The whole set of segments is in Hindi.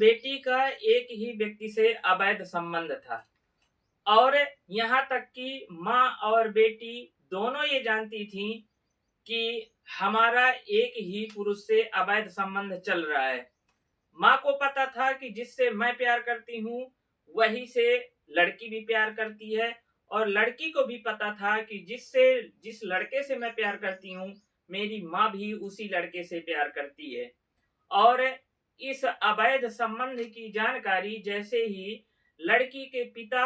बेटी का एक ही व्यक्ति से अवैध संबंध था और यहाँ तक कि माँ और बेटी दोनों ये जानती थी कि हमारा एक ही पुरुष से अवैध संबंध चल रहा है। माँ को पता था कि जिससे मैं प्यार करती हूँ वही से लड़की भी प्यार करती है और लड़की को भी पता था कि जिस लड़के से मैं प्यार करती हूँ मेरी माँ भी उसी लड़के से प्यार करती है। और इस अवैध संबंध की जानकारी जैसे ही लड़की के पिता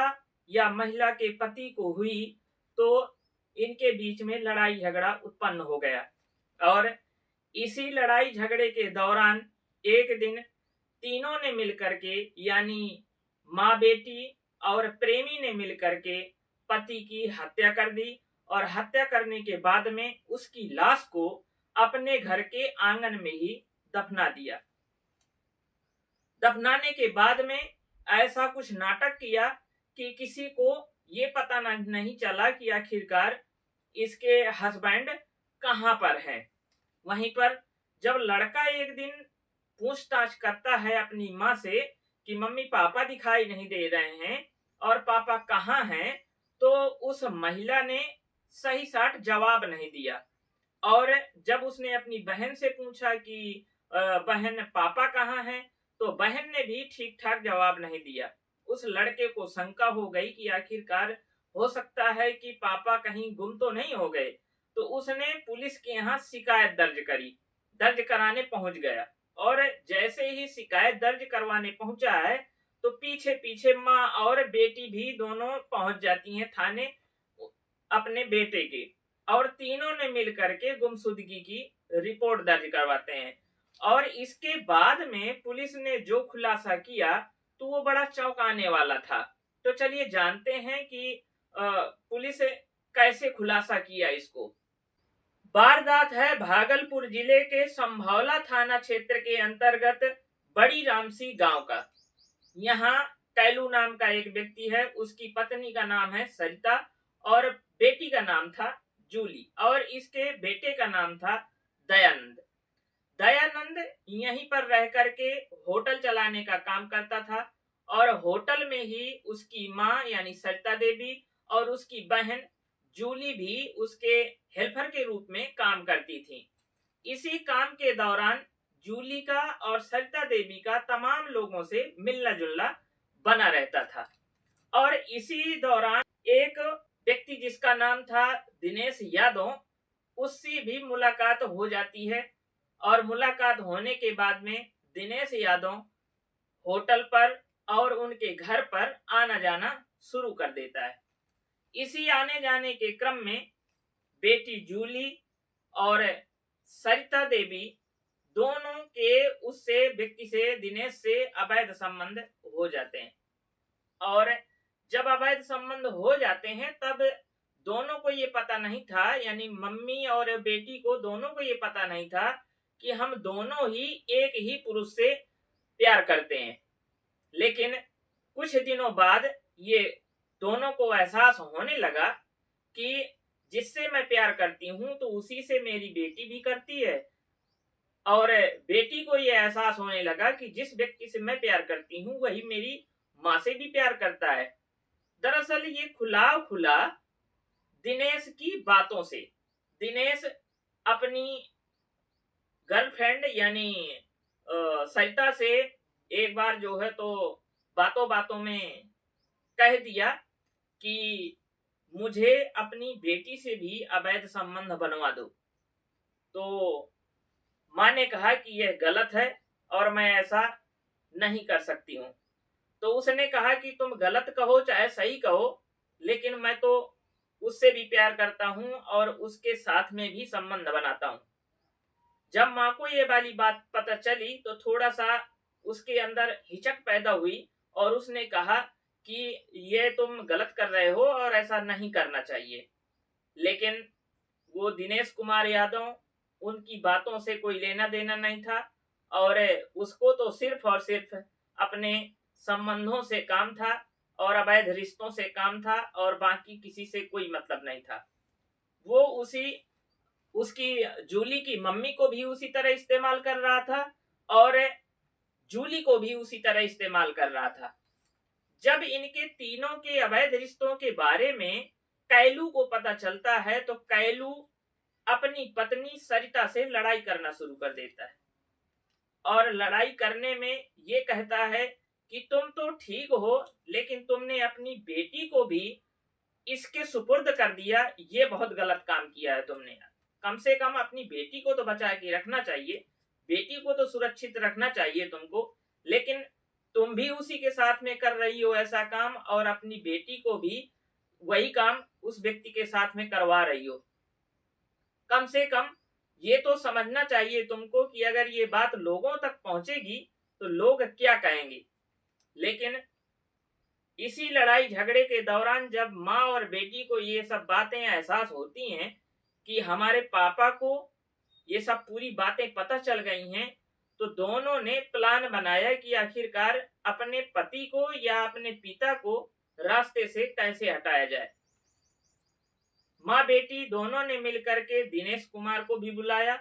या महिला के पति को हुई तो इनके बीच में लड़ाई झगड़ा उत्पन्न हो गया और इसी लड़ाई झगड़े के दौरान एक दिन तीनों ने मिलकर के यानी माँ बेटी और प्रेमी ने मिलकर के पति की हत्या कर दी और हत्या करने के बाद में उसकी लाश को अपने घर के आंगन में ही दफना दिया। दफनाने के बाद में ऐसा कुछ नाटक किया कि किसी को ये पता नहीं चला कि आखिरकार इसके हस्बैंड कहाँ पर है। वहीं पर जब लड़का एक दिन पूछताछ करता है अपनी माँ से कि मम्मी पापा दिखाई नहीं दे रहे हैं और पापा कहाँ हैं, तो उस महिला ने सही साठ जवाब नहीं दिया। और जब उसने अपनी बहन से पूछा कि बहन पापा कहाँ हैं, तो बहन ने भी ठीक ठाक जवाब नहीं दिया। उस लड़के को शंका हो गई कि आखिरकार हो सकता है कि पापा कहीं गुम तो नहीं हो गए। तो उसने पुलिस के यहाँ शिकायत दर्ज कराने पहुंच गया और जैसे ही शिकायत दर्ज करवाने पहुंचा है तो पीछे पीछे माँ और बेटी भी दोनों पहुंच जाती हैं थाने अपने बेटे के और तीनों ने मिलकर के गुमशुदगी की रिपोर्ट दर्ज करवाते हैं। और इसके बाद में पुलिस ने जो खुलासा किया तो वो बड़ा चौंकाने वाला था। तो चलिए जानते हैं कि पुलिस कैसे खुलासा किया इसको। वारदात है भागलपुर जिले के संभौला थाना क्षेत्र के अंतर्गत बड़ी रामसी गांव का। यहाँ कैलू नाम का एक व्यक्ति है, उसकी पत्नी का नाम है सरिता और बेटी का नाम था जूली और इसके बेटे का नाम था दयानंद। दयानंद यहीं पर रह करके होटल चलाने का काम करता था और होटल में ही उसकी माँ यानी सरिता देवी और उसकी बहन जूली भी उसके हेल्पर के रूप में काम करती थी। इसी काम के दौरान जूली का और सरिता देवी का तमाम लोगों से मिलना जुलना बना रहता था और इसी दौरान एक व्यक्ति जिसका नाम था दिनेश यादव, उससे भी मुलाकात हो जाती है और मुलाकात होने के बाद में दिनेश यादव होटल पर और उनके घर पर आना जाना शुरू कर देता है। इसी आने जाने के क्रम में बेटी जूली और सरिता देवी दोनों के उससे व्यक्ति से दिनेश से अवैध संबंध हो जाते हैं और जब अवैध संबंध हो जाते हैं तब दोनों को ये पता नहीं था, यानी मम्मी और बेटी को दोनों को ये पता नहीं था कि हम दोनों ही एक ही पुरुष से प्यार करते हैं। लेकिन कुछ दिनों बाद ये दोनों को एहसास होने लगा कि जिससे मैं प्यार करती हूँ तो उसी से मेरी बेटी भी करती है और बेटी को ये एहसास होने लगा कि जिस व्यक्ति से मैं प्यार करती हूँ वही मेरी माँ से भी प्यार करता है। दरअसल ये खुला दिनेश की बातों से, दिनेश अपनी गर्लफ्रेंड यानी सरिता से एक बार जो है तो बातों बातों में कह दिया कि मुझे अपनी बेटी से भी अवैध संबंध बनवा दो। तो माँ ने कहा कि यह गलत है और मैं ऐसा नहीं कर सकती हूँ। तो उसने कहा कि तुम गलत कहो चाहे सही कहो, लेकिन मैं तो उससे भी प्यार करता हूँ और उसके साथ में भी संबंध बनाता हूँ। जब माँ को ये वाली बात पता चली तो थोड़ा सा उसके अंदर हिचक पैदा हुई और उसने कहा कि ये तुम गलत कर रहे हो और ऐसा नहीं करना चाहिए। लेकिन वो दिनेश कुमार यादव, उनकी बातों से कोई लेना देना नहीं था और उसको तो सिर्फ और सिर्फ अपने संबंधों से काम था और अवैध रिश्तों से काम था और बाकी किसी से कोई मतलब नहीं था। वो उसकी जूली की मम्मी को भी उसी तरह इस्तेमाल कर रहा था और जूली को भी उसी तरह इस्तेमाल कर रहा था। जब इनके तीनों के अवैध रिश्तों के बारे में कैलू को पता चलता है तो कैलू अपनी पत्नी सरिता से लड़ाई करना शुरू कर देता है और लड़ाई करने में ये कहता है कि तुम तो ठीक हो, लेकिन तुमने अपनी बेटी को भी इसके सुपुर्द कर दिया, ये बहुत गलत काम किया है तुमने। कम से कम अपनी बेटी को तो बचा के रखना चाहिए, बेटी को तो सुरक्षित रखना चाहिए तुमको, लेकिन तुम भी उसी के साथ में कर रही हो ऐसा काम और अपनी बेटी को भी वही काम उस व्यक्ति के साथ में करवा रही हो। कम से कम ये तो समझना चाहिए तुमको कि अगर ये बात लोगों तक पहुंचेगी तो लोग क्या कहेंगे। लेकिन इसी लड़ाई झगड़े के दौरान जब माँ और बेटी को ये सब बातें एहसास होती हैं कि हमारे पापा को ये सब पूरी बातें पता चल गई हैं, तो दोनों ने प्लान बनाया कि आखिरकार अपने पति को या अपने पिता को रास्ते से कैसे हटाया जाए। माँ बेटी दोनों ने मिलकर के दिनेश कुमार को भी बुलाया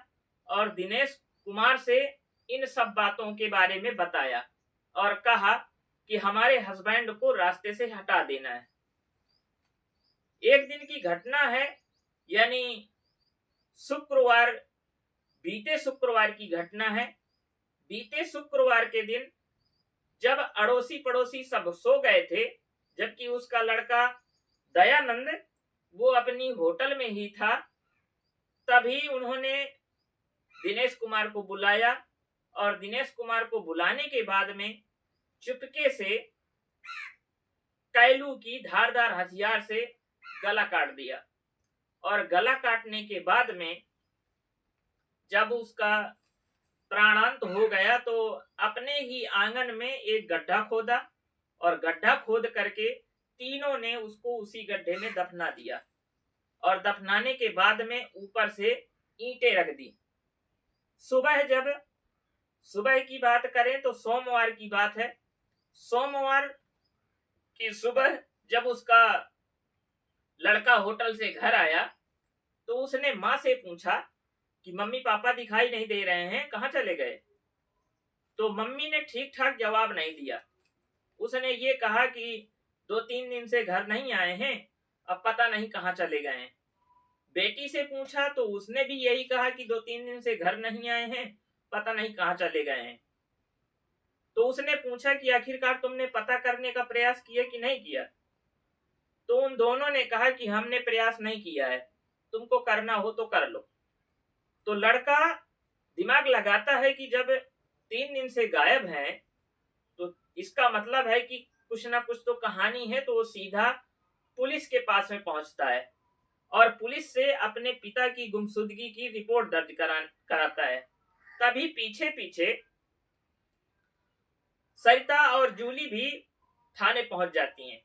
और दिनेश कुमार से इन सब बातों के बारे में बताया और कहा कि हमारे हस्बैंड को रास्ते से हटा देना है। एक दिन की घटना है, यानी शुक्रवार, बीते शुक्रवार की घटना है। बीते शुक्रवार के दिन जब अड़ोसी पड़ोसी सब सो गए थे, जबकि उसका लड़का दयानंद वो अपनी होटल में ही था, तभी उन्होंने दिनेश कुमार को बुलाया और दिनेश कुमार को बुलाने के बाद में चुपके से कैलू की धारदार हथियार से गला काट दिया और गला काटने के बाद में जब उसका प्राणांत हो गया तो अपने ही आंगन में एक गड्ढा खोदा और गड्ढा खोद करके तीनों ने उसको उसी गड्ढे में दफना दिया और दफनाने के बाद में ऊपर से ईंटें रख दी। सुबह की बात करें तो सोमवार की बात है। सोमवार की सुबह जब उसका लड़का होटल से घर आया तो उसने माँ से पूछा कि मम्मी पापा दिखाई नहीं दे रहे हैं, कहाँ चले गए। तो मम्मी ने ठीक ठाक जवाब नहीं दिया। उसने ये कहा कि 2-3 दिन से घर नहीं आए हैं, अब पता नहीं कहाँ चले गए हैं। बेटी से पूछा तो उसने भी यही कहा कि 2-3 दिन से घर नहीं आए हैं, पता नहीं कहाँ चले गए हैं। तो उसने पूछा कि आखिरकार तुमने पता करने का प्रयास किया कि नहीं किया। तो उन दोनों ने कहा कि हमने प्रयास नहीं किया है, तुमको करना हो तो कर लो। तो लड़का दिमाग लगाता है कि जब 3 दिन से गायब हैं तो इसका मतलब है कि कुछ ना कुछ तो कहानी है। तो वो सीधा पुलिस के पास में पहुंचता है और पुलिस से अपने पिता की गुमशुदगी की रिपोर्ट दर्ज कराता है। तभी पीछे पीछे सरिता और जूली भी थाने पहुंच जाती हैं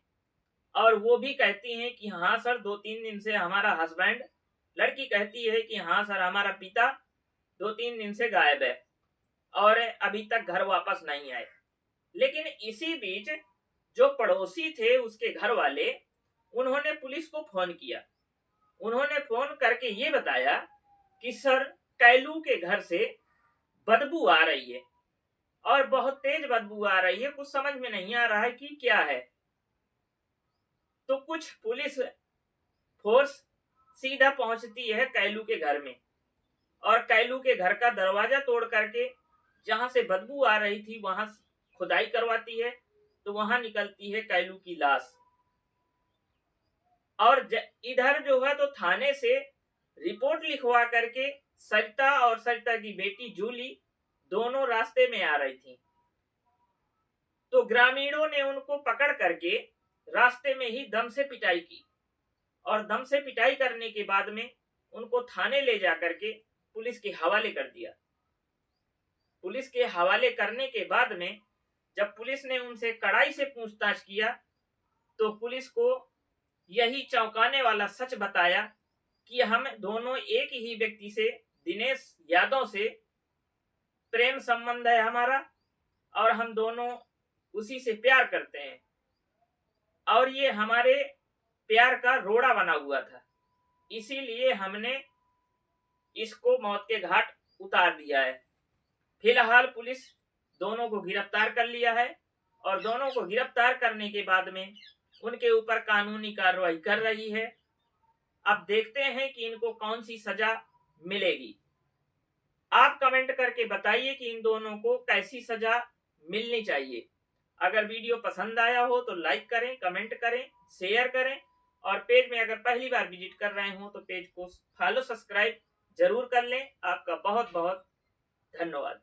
और वो भी कहती हैं कि हाँ सर, 2-3 दिन से हमारा हस्बैंड, लड़की कहती है कि हाँ सर, हमारा पिता 2-3 दिन से गायब है और अभी तक घर वापस नहीं आए। लेकिन इसी बीच जो पड़ोसी थे उसके घर वाले, उन्होंने पुलिस को फोन किया। उन्होंने फोन करके ये बताया कि सर, कैलू के घर से बदबू आ रही है और बहुत तेज बदबू आ रही है, कुछ समझ में नहीं आ रहा है कि क्या है। तो कुछ पुलिस फोर्स सीधा पहुंचती है कैलू के घर में और कैलू के घर का दरवाजा तोड़ करके जहां से बदबू आ रही थी वहां खुदाई करवाती है। तो वहां निकलती है कैलू की लाश। और इधर जो है तो थाने से रिपोर्ट लिखवा करके सरिता और सरिता की बेटी जूली दोनों रास्ते में आ रही थी। तो ग्रामीणों ने उनको पकड़ करके रास्ते में ही दम से पिटाई की और दम से पिटाई करने के बाद में उनको थाने ले जाकर के पुलिस के हवाले कर दिया। पुलिस के हवाले करने के बाद में जब पुलिस ने उनसे कड़ाई से पूछताछ किया तो पुलिस को यही चौंकाने वाला सच बताया कि हम दोनों एक ही व्यक्ति से, दिनेश यादव से प्रेम संबंध है हमारा और हम दोनों उसी से प्यार करते हैं और ये हमारे प्यार का रोड़ा बना हुआ था, इसीलिए हमने इसको मौत के घाट उतार दिया है। फिलहाल पुलिस दोनों को गिरफ्तार कर लिया है और दोनों को गिरफ्तार करने के बाद में उनके ऊपर कानूनी कार्रवाई कर रही है। अब देखते हैं कि इनको कौन सी सजा मिलेगी। आप कमेंट करके बताइए कि इन दोनों को कैसी सजा मिलनी चाहिए। अगर वीडियो पसंद आया हो तो लाइक करें, कमेंट करें, शेयर करें और पेज में अगर पहली बार विजिट कर रहे हो तो पेज को फॉलो सब्सक्राइब जरूर कर लें। आपका बहुत बहुत धन्यवाद।